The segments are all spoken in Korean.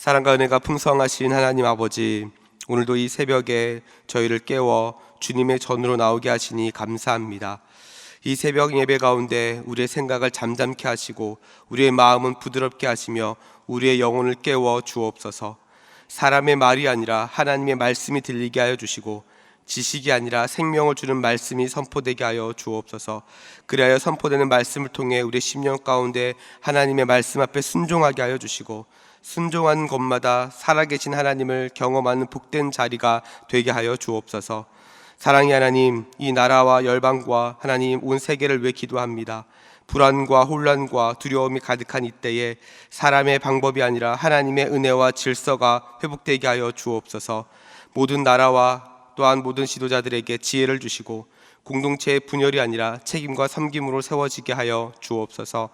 사랑과 은혜가 풍성하신 하나님 아버지, 오늘도 이 새벽에 저희를 깨워 주님의 전으로 나오게 하시니 감사합니다. 이 새벽 예배 가운데 우리의 생각을 잠잠케 하시고 우리의 마음은 부드럽게 하시며 우리의 영혼을 깨워 주옵소서. 사람의 말이 아니라 하나님의 말씀이 들리게 하여 주시고 지식이 아니라 생명을 주는 말씀이 선포되게 하여 주옵소서. 그리하여 선포되는 말씀을 통해 우리의 심령 가운데 하나님의 말씀 앞에 순종하게 하여 주시고 순종하는 것마다 살아계신 하나님을 경험하는 복된 자리가 되게 하여 주옵소서. 사랑의 하나님, 이 나라와 열방과 하나님 온 세계를 위해 기도합니다. 불안과 혼란과 두려움이 가득한 이때에 사람의 방법이 아니라 하나님의 은혜와 질서가 회복되게 하여 주옵소서. 모든 나라와 또한 모든 지도자들에게 지혜를 주시고 공동체의 분열이 아니라 책임과 섬김으로 세워지게 하여 주옵소서.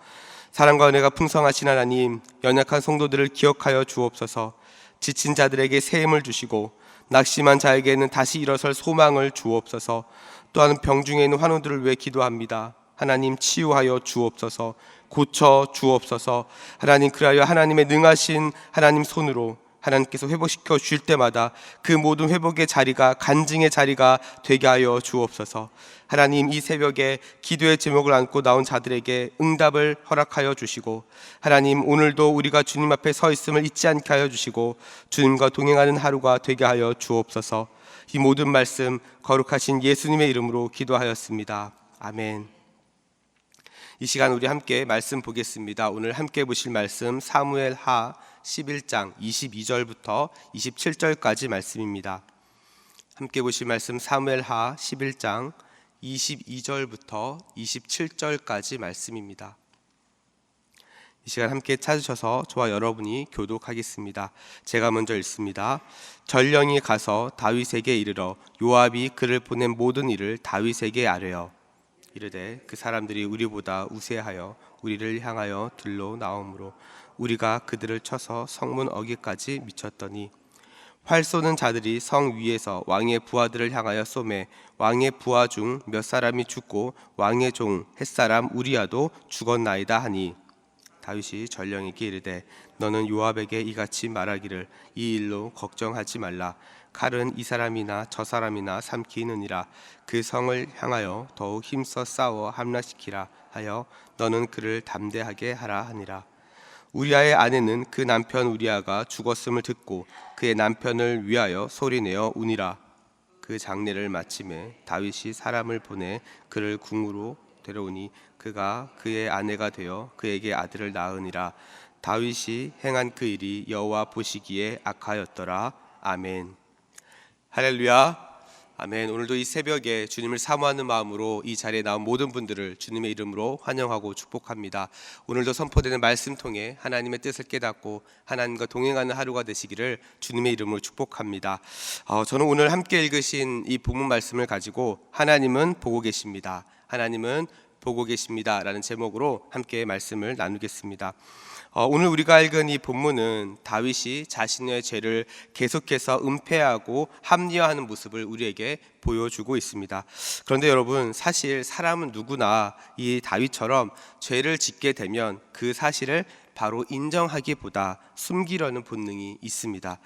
사랑과 은혜가 풍성하신 하나님, 연약한 성도들을 기억하여 주옵소서. 지친 자들에게 새 힘을 주시고 낙심한 자에게는 다시 일어설 소망을 주옵소서. 또한 병중에 있는 환우들을 위해 기도합니다. 하나님 치유하여 주옵소서. 고쳐 주옵소서. 하나님, 그리하여 하나님의 능하신 하나님 손으로 하나님께서 회복시켜 주실 때마다 그 모든 회복의 자리가 간증의 자리가 되게 하여 주옵소서. 하나님, 이 새벽에 기도의 제목을 안고 나온 자들에게 응답을 허락하여 주시고 하나님, 오늘도 우리가 주님 앞에 서 있음을 잊지 않게 하여 주시고 주님과 동행하는 하루가 되게 하여 주옵소서. 이 모든 말씀 거룩하신 예수님의 이름으로 기도하였습니다. 아멘. 이 시간 우리 함께 말씀 보겠습니다. 오늘 함께 보실 말씀 사무엘하 11장 22절부터 27절까지 말씀입니다. 함께 보실 말씀 사무엘하 11장 22절부터 27절까지 말씀입니다. 이 시간 함께 찾으셔서 저와 여러분이 교독하겠습니다. 제가 먼저 읽습니다. 전령이 가서 다윗에게 이르러 요압이 그를 보낸 모든 일을 다윗에게 아뢰어 이르되 그 사람들이 우리보다 우세하여 우리를 향하여 들러 나오므로 우리가 그들을 쳐서 성문 어귀까지 미쳤더니 활 쏘는 자들이 성 위에서 왕의 부하들을 향하여 쏘매 왕의 부하 중 몇 사람이 죽고 왕의 종 햇사람 우리아도 죽었나이다 하니 다윗이 전령에게 이르되 너는 요압에게 이같이 말하기를 이 일로 걱정하지 말라. 칼은 이 사람이나 저 사람이나 삼키느니라. 그 성을 향하여 더욱 힘써 싸워 함락시키라 하여 너는 그를 담대하게 하라 하니라. 우리아의 아내는 그 남편 우리아가 죽었음을 듣고 그의 남편을 위하여 소리내어 우니라. 그 장례를 마침에 다윗이 사람을 보내 그를 궁으로 데려오니 그가 그의 아내가 되어 그에게 아들을 낳으니라. 다윗이 행한 그 일이 여호와 보시기에 악하였더라. 아멘. 할렐루야. 아멘. 오늘도 이 새벽에 주님을 사모하는 마음으로 이 자리에 나온 모든 분들을 주님의 이름으로 환영하고 축복합니다. 오늘도 선포되는 말씀 통해 하나님의 뜻을 깨닫고 하나님과 동행하는 하루가 되시기를 주님의 이름으로 축복합니다. 저는 오늘 함께 읽으신 이 본문 말씀을 가지고 하나님은 보고 계십니다. 하나님은 보고 계십니다 라는 제목으로 함께 말씀을 나누겠습니다. 오늘 우리가 읽은 이 본문은 다윗이 자신의 죄를 계속해서 은폐하고 합리화하는 모습을 우리에게 보여주고 있습니다. 그런데 여러분, 사실 사람은 누구나 이 다윗처럼 죄를 짓게 되면 그 사실을 바로 인정하기보다 숨기려는 본능이 있습니다.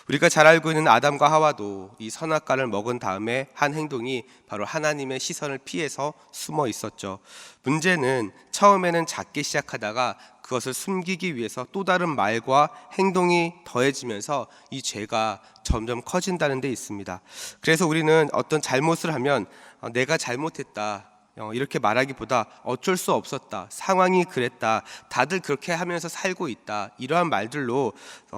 우리가 잘 알고 있는 아담과 하와도 이 선악과를 먹은 다음에 한 행동이 바로 하나님의 시선을 피해서 숨어 있었죠. 문제는 처음에는 작게 시작하다가 그것을 숨기기 위해서 또 다른 말과 행동이 더해지면서 이 죄가 점점 커진다는 데 있습니다. 그래서 우리는 어떤 잘못을 하면 내가 잘못했다 이렇게 말하기보다 어쩔 수 없었다, 상황이 그랬다, 다들 그렇게 하면서 살고 있다, 이러한 말들로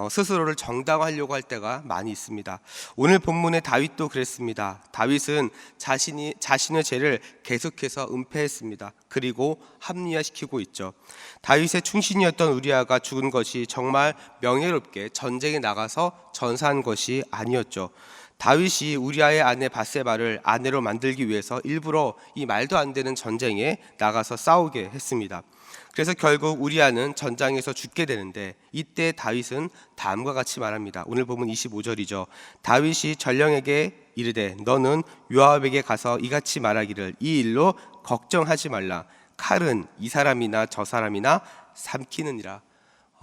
스스로를 정당화하려고 할 때가 많이 있습니다. 오늘 본문의 다윗도 그랬습니다. 다윗은 자신의 죄를 계속해서 은폐했습니다. 그리고 합리화시키고 있죠. 다윗의 충신이었던 우리아가 죽은 것이 정말 명예롭게 전쟁에 나가서 전사한 것이 아니었죠. 다윗이 우리아의 아내 밧세바를 아내로 만들기 위해서 일부러 이 말도 안 되는 전쟁에 나가서 싸우게 했습니다. 그래서 결국 우리아는 전장에서 죽게 되는데 이때 다윗은 다음과 같이 말합니다. 오늘 보면 25절이죠. 다윗이 전령에게 이르되 너는 요압에게 가서 이같이 말하기를 이 일로 걱정하지 말라. 칼은 이 사람이나 저 사람이나 삼키느니라.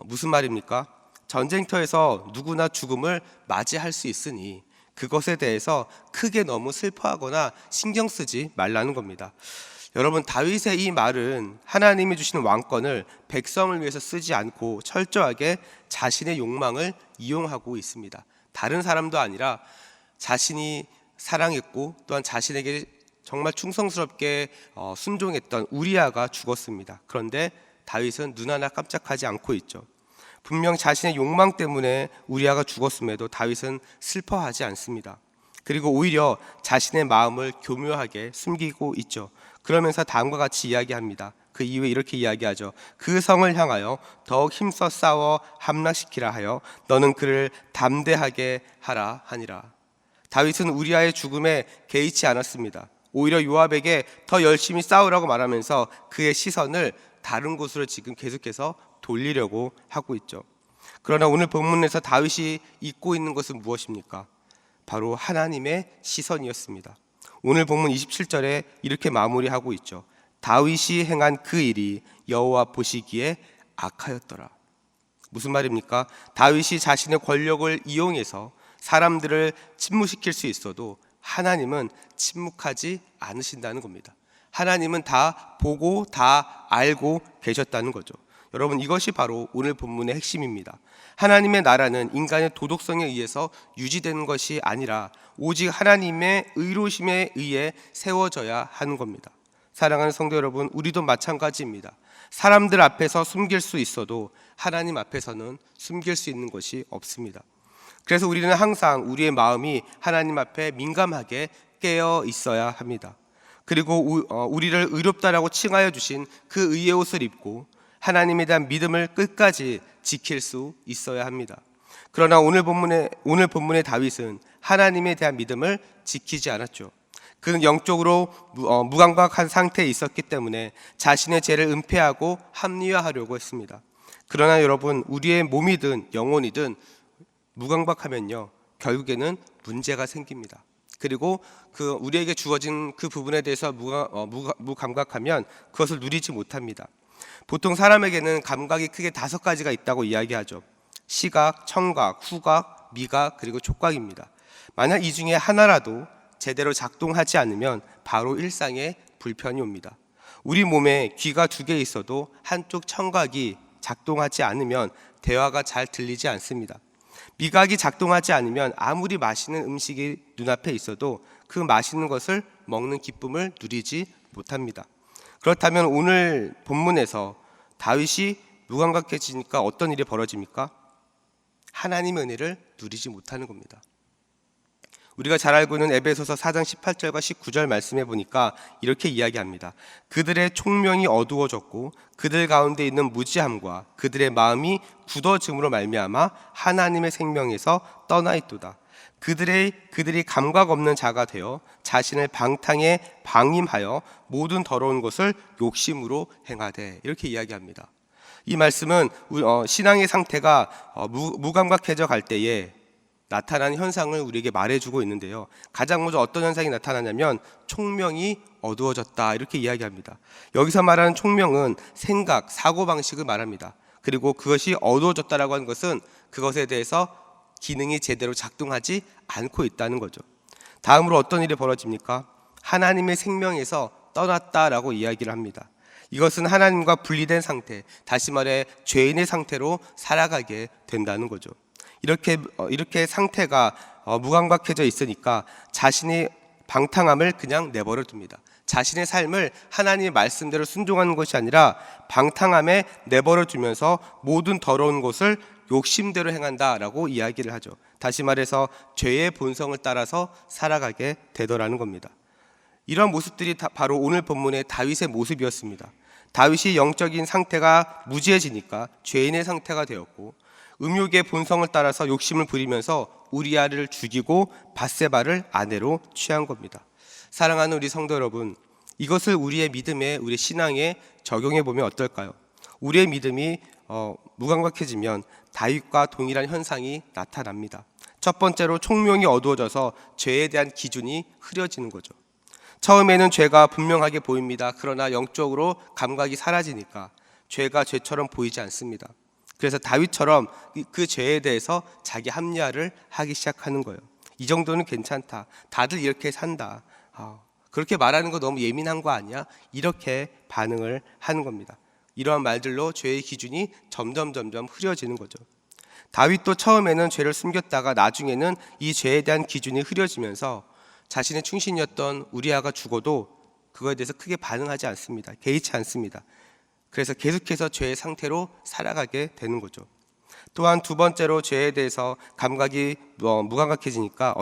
무슨 말입니까? 전쟁터에서 누구나 죽음을 맞이할 수 있으니 그것에 대해서 크게 너무 슬퍼하거나 신경 쓰지 말라는 겁니다. 여러분, 다윗의 이 말은 하나님이 주시는 왕권을 백성을 위해서 쓰지 않고 철저하게 자신의 욕망을 이용하고 있습니다. 다른 사람도 아니라 자신이 사랑했고 또한 자신에게 정말 충성스럽게 순종했던 우리아가 죽었습니다. 그런데 다윗은 눈 하나 깜짝하지 않고 있죠. 분명 자신의 욕망 때문에 우리아가 죽었음에도 다윗은 슬퍼하지 않습니다. 그리고 오히려 자신의 마음을 교묘하게 숨기고 있죠. 그러면서 다음과 같이 이야기합니다. 그 이후에 이렇게 이야기하죠. 그 성을 향하여 더욱 힘써 싸워 함락시키라 하여 너는 그를 담대하게 하라 하니라. 다윗은 우리아의 죽음에 개의치 않았습니다. 오히려 요압에게 더 열심히 싸우라고 말하면서 그의 시선을 다른 곳으로 지금 계속해서 돌리려고 하고 있죠. 그러나 오늘 본문에서 다윗이 잊고 있는 것은 무엇입니까? 바로 하나님의 시선이었습니다. 오늘 본문 27절에 이렇게 마무리하고 있죠. 다윗이 행한 그 일이 여호와 보시기에 악하였더라. 무슨 말입니까? 다윗이 자신의 권력을 이용해서 사람들을 침묵시킬 수 있어도 하나님은 침묵하지 않으신다는 겁니다. 하나님은 다 보고 다 알고 계셨다는 거죠. 여러분, 이것이 바로 오늘 본문의 핵심입니다. 하나님의 나라는 인간의 도덕성에 의해서 유지되는 것이 아니라 오직 하나님의 의로심에 의해 세워져야 하는 겁니다. 사랑하는 성도 여러분, 우리도 마찬가지입니다. 사람들 앞에서 숨길 수 있어도 하나님 앞에서는 숨길 수 있는 것이 없습니다. 그래서 우리는 항상 우리의 마음이 하나님 앞에 민감하게 깨어 있어야 합니다. 그리고 우리를 의롭다라고 칭하여 주신 그 의의 옷을 입고 하나님에 대한 믿음을 끝까지 지킬 수 있어야 합니다. 그러나 오늘 본문의 다윗은 하나님에 대한 믿음을 지키지 않았죠. 그는 영적으로 무감각한 상태에 있었기 때문에 자신의 죄를 은폐하고 합리화하려고 했습니다. 그러나 여러분, 우리의 몸이든 영혼이든 무감각하면요, 결국에는 문제가 생깁니다. 그리고 우리에게 주어진 그 부분에 대해서 무감각하면 그것을 누리지 못합니다. 보통 사람에게는 감각이 크게 5가지가 있다고 이야기하죠. 시각, 청각, 후각, 미각, 그리고 촉각입니다. 만약 이 중에 하나라도 제대로 작동하지 않으면 바로 일상에 불편이 옵니다. 우리 몸에 귀가 2개 있어도 한쪽 청각이 작동하지 않으면 대화가 잘 들리지 않습니다. 미각이 작동하지 않으면 아무리 맛있는 음식이 눈앞에 있어도 그 맛있는 것을 먹는 기쁨을 누리지 못합니다. 그렇다면 오늘 본문에서 다윗이 무감각해지니까 어떤 일이 벌어집니까? 하나님의 은혜를 누리지 못하는 겁니다. 우리가 잘 알고 있는 에베소서 4장 18절과 19절 말씀해 보니까 이렇게 이야기합니다. 그들의 총명이 어두워졌고 그들 가운데 있는 무지함과 그들의 마음이 굳어짐으로 말미암아 하나님의 생명에서 떠나 있도다. 그들이 감각 없는 자가 되어 자신을 방탕에 방임하여 모든 더러운 것을 욕심으로 행하되, 이렇게 이야기합니다. 이 말씀은 신앙의 상태가 무감각해져 갈 때에 나타나는 현상을 우리에게 말해주고 있는데요. 가장 먼저 어떤 현상이 나타나냐면 총명이 어두워졌다, 이렇게 이야기합니다. 여기서 말하는 총명은 생각, 사고방식을 말합니다. 그리고 그것이 어두워졌다라고 하는 것은 그것에 대해서 기능이 제대로 작동하지 않고 있다는 거죠. 다음으로 어떤 일이 벌어집니까? 하나님의 생명에서 떠났다라고 이야기를 합니다. 이것은 하나님과 분리된 상태, 다시 말해 죄인의 상태로 살아가게 된다는 거죠. 이렇게 상태가 무감각해져 있으니까 자신의 방탕함을 그냥 내버려 둡니다. 자신의 삶을 하나님의 말씀대로 순종하는 것이 아니라 방탕함에 내버려 두면서 모든 더러운 것을 욕심대로 행한다라고 이야기를 하죠. 다시 말해서 죄의 본성을 따라서 살아가게 되더라는 겁니다. 이런 모습들이 바로 오늘 본문의 다윗의 모습이었습니다. 다윗이 영적인 상태가 무지해지니까 죄인의 상태가 되었고, 음욕의 본성을 따라서 욕심을 부리면서 우리아를 죽이고 밧세바를 아내로 취한 겁니다. 사랑하는 우리 성도 여러분, 이것을 우리의 믿음에, 우리 신앙에 적용해 보면 어떨까요? 우리의 믿음이 무감각해지면 다윗과 동일한 현상이 나타납니다. 첫 번째로 총명이 어두워져서 죄에 대한 기준이 흐려지는 거죠. 처음에는 죄가 분명하게 보입니다. 그러나 영적으로 감각이 사라지니까 죄가 죄처럼 보이지 않습니다. 그래서 다윗처럼 그 죄에 대해서 자기 합리화를 하기 시작하는 거예요. 이 정도는 괜찮다. 다들 이렇게 산다. 그렇게 말하는 거 너무 예민한 거 아니야? 이렇게 반응을 하는 겁니다. 이러한 말들로 죄의 기준이 점점 흐려지는 거죠. 다윗도 처음에는 죄를 숨겼다가 나중에는 이 죄에 대한 기준이 흐려지면서 자신의 충신이었던 우리아가 죽어도 그거에 대해서 크게 반응하지 않습니다. 개의치 않습니다. 그래서 계속해서 죄의 상태로 살아가게 되는 거죠. 또한 두 번째로 죄에 대해서 감각이 무감각해지니까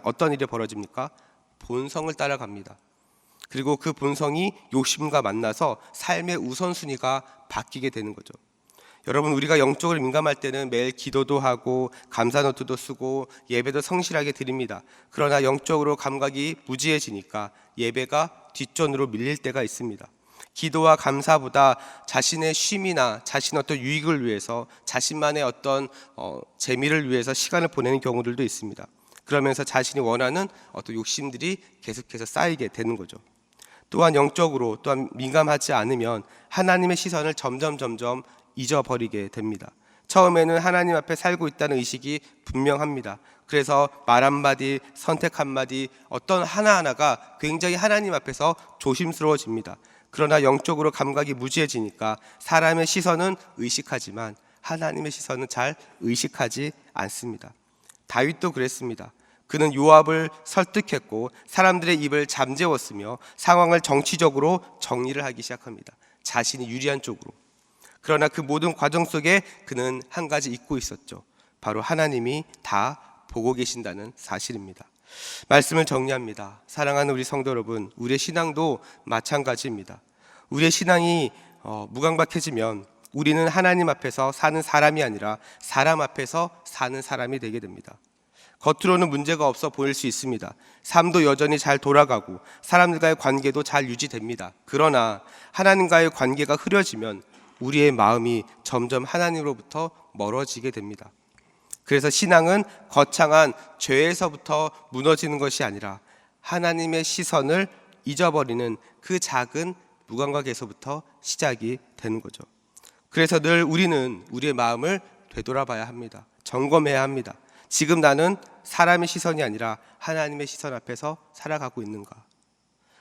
어떤 일이 벌어집니까? 본성을 따라갑니다. 그리고 그 본성이 욕심과 만나서 삶의 우선순위가 바뀌게 되는 거죠. 여러분, 우리가 영적으로 민감할 때는 매일 기도도 하고 감사 노트도 쓰고 예배도 성실하게 드립니다. 그러나 영적으로 감각이 무지해지니까 예배가 뒷전으로 밀릴 때가 있습니다. 기도와 감사보다 자신의 쉼이나 자신의 어떤 유익을 위해서, 자신만의 어떤 재미를 위해서 시간을 보내는 경우들도 있습니다. 그러면서 자신이 원하는 어떤 욕심들이 계속해서 쌓이게 되는 거죠. 또한 영적으로 또한 민감하지 않으면 하나님의 시선을 점점 잊어버리게 됩니다. 처음에는 하나님 앞에 살고 있다는 의식이 분명합니다. 그래서 말 한마디, 선택 한마디, 어떤 하나하나가 굉장히 하나님 앞에서 조심스러워집니다. 그러나 영적으로 감각이 무지해지니까 사람의 시선은 의식하지만 하나님의 시선은 잘 의식하지 않습니다. 다윗도 그랬습니다. 그는 요압을 설득했고 사람들의 입을 잠재웠으며 상황을 정치적으로 정리를 하기 시작합니다. 자신이 유리한 쪽으로. 그러나 그 모든 과정 속에 그는 한 가지 잊고 있었죠. 바로 하나님이 다 보고 계신다는 사실입니다. 말씀을 정리합니다. 사랑하는 우리 성도 여러분, 우리의 신앙도 마찬가지입니다. 우리의 신앙이 무감각해지면 우리는 하나님 앞에서 사는 사람이 아니라 사람 앞에서 사는 사람이 되게 됩니다. 겉으로는 문제가 없어 보일 수 있습니다. 삶도 여전히 잘 돌아가고 사람들과의 관계도 잘 유지됩니다. 그러나 하나님과의 관계가 흐려지면 우리의 마음이 점점 하나님으로부터 멀어지게 됩니다. 그래서 신앙은 거창한 죄에서부터 무너지는 것이 아니라 하나님의 시선을 잊어버리는 그 작은 무감각에서부터 시작이 되는 거죠. 그래서 늘 우리는 우리의 마음을 되돌아봐야 합니다. 점검해야 합니다. 지금 나는 사람의 시선이 아니라 하나님의 시선 앞에서 살아가고 있는가?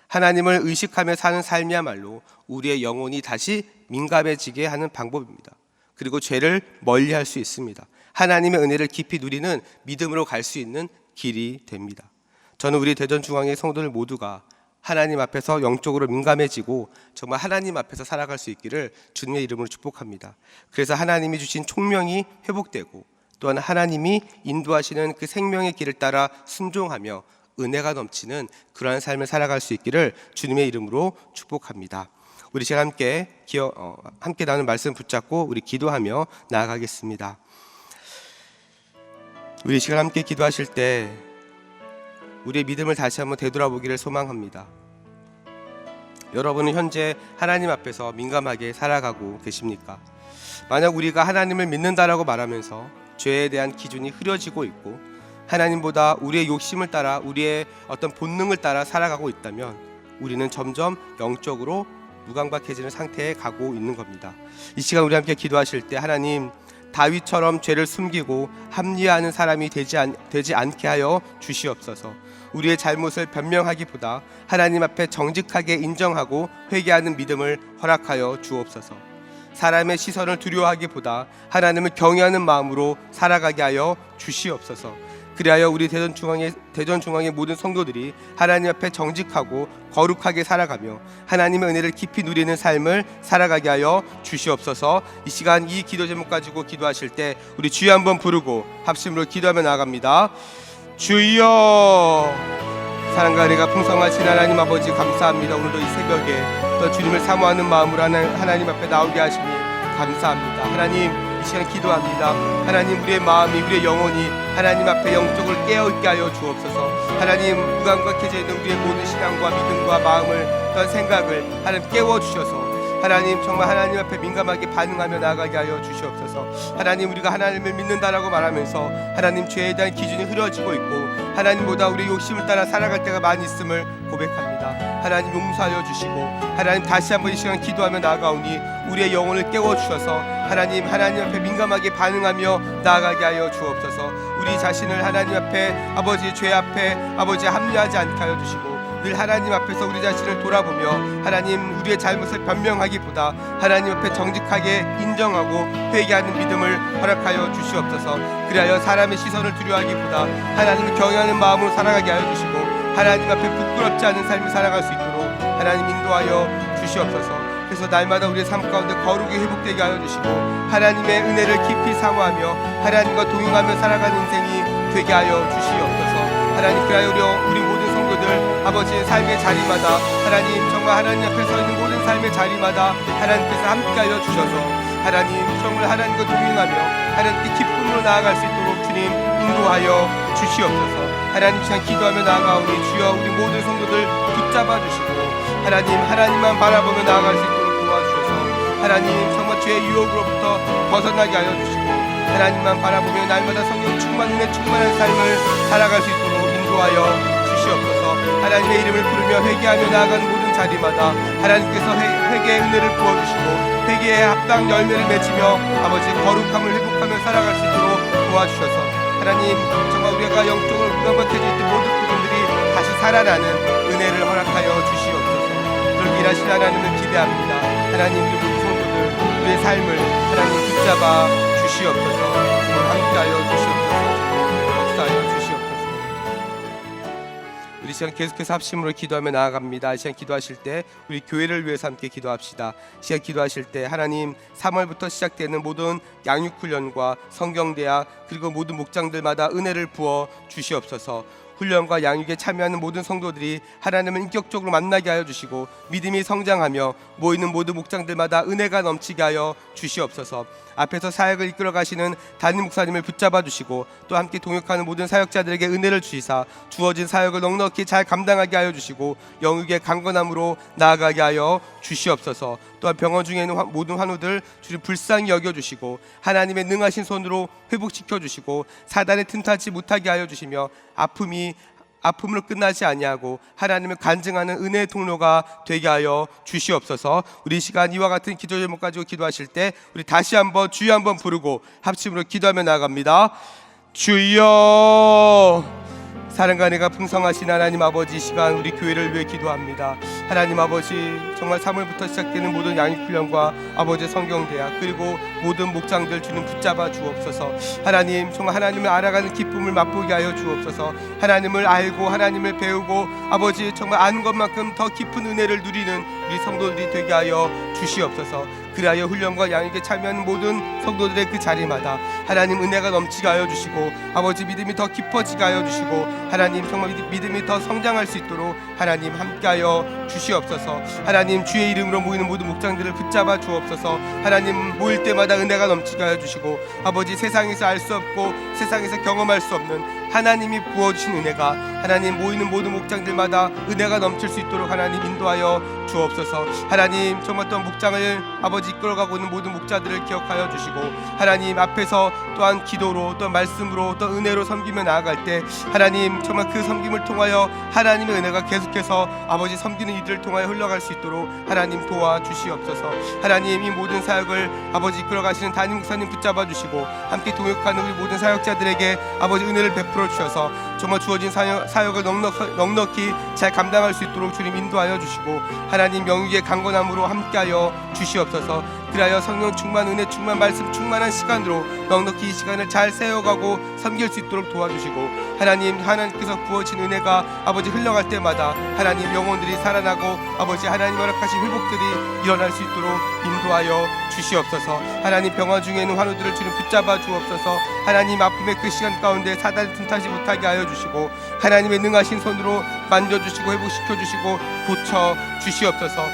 하나님을 의식하며 사는 삶이야말로 우리의 영혼이 다시 민감해지게 하는 방법입니다. 그리고 죄를 멀리할 수 있습니다. 하나님의 은혜를 깊이 누리는 믿음으로 갈 수 있는 길이 됩니다. 저는 우리 대전중앙의 성도들 모두가 하나님 앞에서 영적으로 민감해지고 정말 하나님 앞에서 살아갈 수 있기를 주님의 이름으로 축복합니다. 그래서 하나님이 주신 총명이 회복되고 또한 하나님이 인도하시는 그 생명의 길을 따라 순종하며 은혜가 넘치는 그러한 삶을 살아갈 수 있기를 주님의 이름으로 축복합니다. 우리 시간 함께 나눈 말씀 붙잡고 우리 기도하며 나아가겠습니다. 우리 시간 함께 기도하실 때 우리의 믿음을 다시 한번 되돌아보기를 소망합니다. 여러분은 현재 하나님 앞에서 민감하게 살아가고 계십니까? 만약 우리가 하나님을 믿는다라고 말하면서 죄에 대한 기준이 흐려지고 있고 하나님보다 우리의 욕심을 따라 우리의 어떤 본능을 따라 살아가고 있다면 우리는 점점 영적으로 무감각해지는 상태에 가고 있는 겁니다. 이 시간 우리 함께 기도하실 때 하나님, 다윗처럼 죄를 숨기고 합리화하는 사람이 되지 않게 하여 주시옵소서. 우리의 잘못을 변명하기보다 하나님 앞에 정직하게 인정하고 회개하는 믿음을 허락하여 주옵소서. 사람의 시선을 두려워하기보다 하나님을 경외하는 마음으로 살아가게 하여 주시옵소서. 그리하여 우리 대전중앙의 모든 성도들이 하나님 앞에 정직하고 거룩하게 살아가며 하나님의 은혜를 깊이 누리는 삶을 살아가게 하여 주시옵소서. 이 시간 이 기도 제목 가지고 기도하실 때 우리 주여 한번 부르고 합심으로 기도하며 나아갑니다. 주여, 사랑과 은혜가 풍성하신 하나님 아버지 감사합니다. 오늘도 이 새벽에 또 주님을 사모하는 마음으로 하나님 앞에 나오게 하시니 감사합니다. 하나님, 이 시간 기도합니다. 하나님, 우리의 마음이, 우리의 영혼이 하나님 앞에 영적으로 깨어있게 하여 주옵소서. 하나님, 무감각해져 있는 우리의 모든 신앙과 믿음과 마음을, 어떤 생각을 하나님 깨워주셔서 하나님, 정말 하나님 앞에 민감하게 반응하며 나아가게 하여 주시옵소서. 하나님, 우리가 하나님을 믿는다라고 말하면서 하나님, 죄에 대한 기준이 흐려지고 있고 하나님보다 우리의 욕심을 따라 살아갈 때가 많이 있음을 고백합니다. 하나님 용서하여 주시고 하나님 다시 한번 이 시간 기도하며 나아가오니 우리의 영혼을 깨워주셔서 하나님 앞에 민감하게 반응하며 나아가게 하여 주옵소서. 우리 자신을 하나님 앞에 아버지 죄 앞에 아버지 합리하지 않게 하여 주시고 늘 하나님 앞에서 우리 자신을 돌아보며 하나님 우리의 잘못을 변명하기보다 하나님 앞에 정직하게 인정하고 회개하는 믿음을 허락하여 주시옵소서. 그리하여 사람의 시선을 두려워하기보다 하나님을 경외하는 마음으로 살아가게 하여 주시고 하나님 앞에 부끄럽지 않은 삶을 살아갈 수 있도록 하나님 인도하여 주시옵소서. 그래서 날마다 우리의 삶 가운데 거룩이 회복되게 하여 주시고 하나님의 은혜를 깊이 사모하며 하나님과 동행하며 살아가는 인생이 되게 하여 주시옵소서. 하나님 그리하여 우리 모든 성도들 아버지의 삶의 자리마다 하나님 정말 하나님 앞에 서 있는 모든 삶의 자리마다 하나님께서 함께하여 주셔서 하나님 정말 하나님과 동행하며 하나님께 기쁨으로 나아갈 수 있도록 주님 인도하여 주시옵소서. 하나님 시간 기도하며 나아가오니 주여 우리 모든 성도들 붙잡아 주시고 하나님만 바라보며 나아갈 수 있도록 도와주셔서 하나님 정말 죄의 유혹으로부터 벗어나게 하여 주시고 하나님만 바라보며 날마다 성령 충만 은혜 충만한 삶을 살아갈 수 있도록 인도하여 주시옵소서. 하나님의 이름을 부르며 회개하며 나아가는 모든 자리마다 하나님께서 회개의 은혜를 부어주시고 회개의 합당 열매를 맺으며 아버지 거룩함을 회복하며 살아갈 수 있도록 도와주셔서 하나님 정말 우리가 영적으로 무감각해질 때 모든 부분들이 다시 살아나는 은혜를 허락하여 주시옵소서. 그렇게 일하신 하나님을 기대합니다. 하나님 우리 모든 성도들 우리의 삶을 하나님 붙잡아 주시옵소서. 함께하여 주시옵소서. 역사하여 주시옵소서. 우리 시간 계속해서 합심으로 기도하며 나아갑니다. 이 시간 기도하실 때 우리 교회를 위해서 함께 기도합시다. 이 시간 기도하실 때 하나님 3월부터 시작되는 모든 양육훈련과 성경대학 그리고 모든 목장들마다 은혜를 부어 주시옵소서. 훈련과 양육에 참여하는 모든 성도들이 하나님을 인격적으로 만나게 하여 주시고 믿음이 성장하며 모이는 모든 목장들마다 은혜가 넘치게 하여 주시옵소서. 앞에서 사역을 이끌어 가시는 담임 목사님을 붙잡아 주시고 또 함께 동역하는 모든 사역자들에게 은혜를 주시사 주어진 사역을 넉넉히 잘 감당하게 하여 주시고 영육의 강건함으로 나아가게 하여 주시옵소서. 또한 병원 중에 있는 모든 환우들 주님 불쌍히 여겨주시고 하나님의 능하신 손으로 회복시켜 주시고 사단에 틈타지 못하게 하여 주시며 아픔으로 끝나지 아니하고 하나님을 간증하는 은혜의 통로가 되게 하여 주시옵소서. 우리 시간 이와 같은 기도 제목 가지고 기도하실 때 우리 다시 한번 주여 한번 부르고 합심으로 기도하며 나아갑니다. 주여. 사랑과 은혜가 풍성하신 하나님 아버지 이 시간 우리 교회를 위해 기도합니다. 하나님 아버지 정말 3월부터 시작되는 모든 양육훈련과 아버지의 성경대학 그리고 모든 목장들 주님 붙잡아 주옵소서. 하나님 정말 하나님을 알아가는 기쁨을 맛보게 하여 주옵소서. 하나님을 알고 하나님을 배우고 아버지 정말 아는 것만큼 더 깊은 은혜를 누리는 우리 성도들이 되게 하여 주시옵소서. 그리하여 훈련과 양육에 참여하는 모든 성도들의 그 자리마다 하나님 은혜가 넘치게 하여 주시고 아버지 믿음이 더 깊어지게 하여 주시고 하나님 정말 믿음이 더 성장할 수 있도록 하나님 함께하여 주시옵소서. 하나님 주의 이름으로 모이는 모든 목장들을 붙잡아 주옵소서. 하나님 모일 때마다 은혜가 넘치게 하여 주시고 아버지 세상에서 알 수 없고 세상에서 경험할 수 없는 하나님이 부어주신 은혜가 하나님 모이는 모든 목장들마다 은혜가 넘칠 수 있도록 하나님 인도하여 주옵소서. 하나님 정말 또 목장을 아버지 이끌어가고 있는 모든 목자들을 기억하여 주시고 하나님 앞에서 또한 기도로 또 말씀으로 또 은혜로 섬기며 나아갈 때 하나님 정말 그 섬김을 통하여 하나님의 은혜가 계속해서 아버지 섬기는 이들을 통하여 흘러갈 수 있도록 하나님 도와주시옵소서. 하나님 이 모든 사역을 아버지 이끌어가시는 담임 목사님 붙잡아 주시고 함께 동역하는 우리 모든 사역자들에게 아버지 은혜를 베풀어 주셔서 정말 주어진 사역을 넉넉히 잘 감당할 수 있도록 주님 인도하여 주시고 하나님 영육의 강건함으로 함께하여 주시옵소서. 그리하여 성령 충만 은혜 충만 말씀 충만한 시간으로 넉넉히 이 시간을 잘 세워가고 섬길 수 있도록 도와주시고 하나님께서 부어진 은혜가 아버지 흘러갈 때마다 하나님 영혼들이 살아나고 아버지 하나님 허락하신 회복들이 일어날 수 있도록 인도하여 주시옵소서. 하나님 병원 중에 있는 환우들을 주님 붙잡아 주옵소서. 하나님 아픔의 그 시간 가운데 사단이 틈타지 못하게 하여 주시고 하나님의 능하신 손으로 만져주시고 회복시켜 주시고 고쳐 주시옵소서.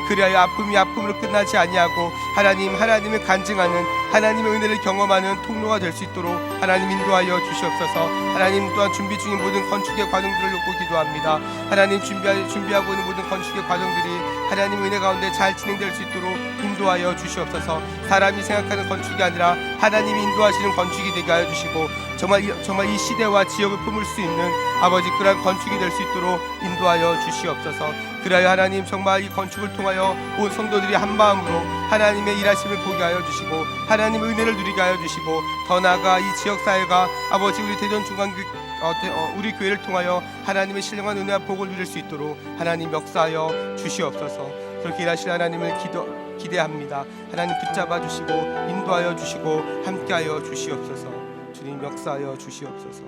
그리하여 아픔이 아픔으로 끝나지 아니하고 하나님을 간증하는 하나님의 은혜를 경험하는 통로가 될 수 있도록 하나님 인도하여 주시옵소서. 하나님 또한 준비 중인 모든 건축의 과정들을 놓고 기도합니다. 하나님 준비하고 있는 모든 건축의 과정들이 하나님 은혜 가운데 잘 진행될 수 있도록 인도하여 주시옵소서. 사람이 생각하는 건축이 아니라 하나님이 인도하시는 건축이 되게 하여 주시고 정말 이 시대와 지역을 품을 수 있는 아버지 그러한 건축이 될 수 있도록 인도하여 주시옵소서. 그리하여 하나님 정말 이 건축을 통하여 온 성도들이 한 마음으로 하나님의 일하심을 보게 하여 주시고 하나님의 은혜를 누리게 하여 주시고 더 나아가 이 지역사회가 아버지 우리 대전중앙교회 우리 교회를 통하여 하나님의 신령한 은혜와 복을 누릴 수 있도록 하나님 역사하여 주시옵소서. 그렇게 일하실 하나님을 기대합니다. 하나님 붙잡아 주시고 인도하여 주시고 함께하여 주시옵소서. 주님 역사하여 주시옵소서.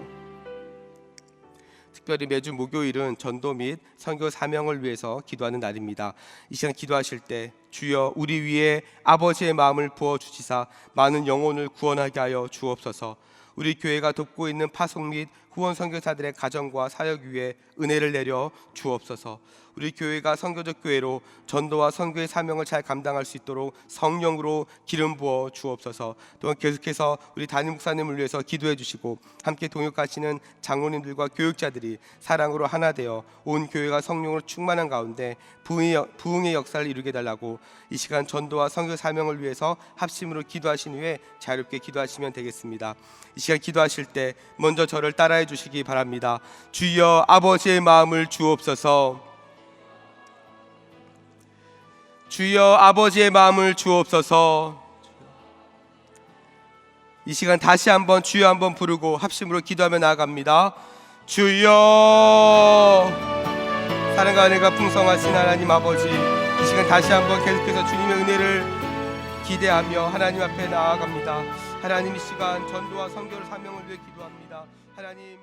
특별히 매주 목요일은 전도 및 선교 사명을 위해서 기도하는 날입니다. 이 시간 기도하실 때 주여 우리 위에 아버지의 마음을 부어주시사 많은 영혼을 구원하게 하여 주옵소서. 우리 교회가 돕고 있는 파송 및 후원 선교사들의 가정과 사역 위에 은혜를 내려 주옵소서. 우리 교회가 선교적 교회로 전도와 선교의 사명을 잘 감당할 수 있도록 성령으로 기름 부어 주옵소서. 또한 계속해서 우리 담임 목사님을 위해서 기도해 주시고 함께 동역하시는 장로님들과 교육자들이 사랑으로 하나 되어 온 교회가 성령으로 충만한 가운데 부흥의 역사를 이루게 달라고 이 시간 전도와 선교 사명을 위해서 합심으로 기도하신 후에 자유롭게 기도하시면 되겠습니다. 이 시간 기도하실 때 먼저 저를 따라해 주시기 바랍니다. 주여 아버지의 마음을 주옵소서. 주여 아버지의 마음을 주옵소서. 이 시간 다시 한번 주여 한번 부르고 합심으로 기도하며 나아갑니다. 주여. 사랑과 은혜가 풍성하신 하나님 아버지, 이 시간 다시 한번 계속해서 주님의 은혜를 기대하며 하나님 앞에 나아갑니다. 하나님 이 시간 전도와 선교를 사명을 위해 기도합니다. 하나님